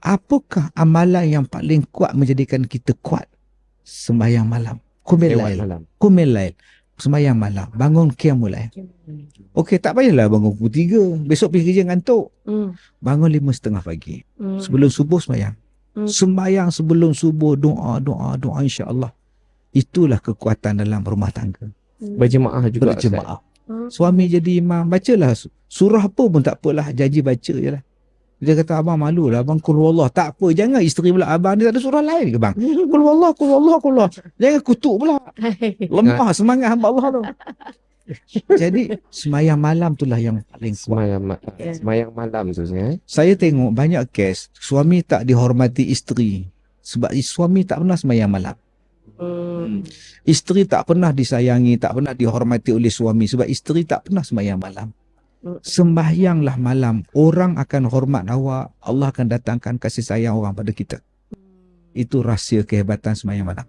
Apakah amalan yang paling kuat menjadikan kita kuat? Sembahyang malam. Qumil lail. Sembahyang malam. Bangun qiyamul lail. Okey, tak payahlah bangun pukul 3. Besok pergi kerja ngantuk. Bangun 5:30 pagi. Sebelum subuh sembahyang. Sembahyang sebelum subuh, doa insya-Allah. Itulah kekuatan dalam rumah tangga. Berjemaah juga. Berjemaah. Suami jadi imam, bacalah surah apa pun tak apalah, janji baca je lah. Dia kata, abang malu lah, abang qul huwallah. Tak apa, jangan isteri pula, abang ni tak ada surah lain ke bang? Qul huwallah. Jangan kutuk pula. Lemah semangat hamba Allah tu. Jadi semayang malam itulah yang paling kuat. Semayang malam tu Saya tengok banyak kes suami tak dihormati isteri sebab suami tak pernah semayang malam. Isteri tak pernah disayangi, tak pernah dihormati oleh suami sebab isteri tak pernah semayang malam. Sembahyanglah malam, orang akan hormat awak, Allah akan datangkan kasih sayang orang pada kita. Itu rahsia kehebatan semayang malam.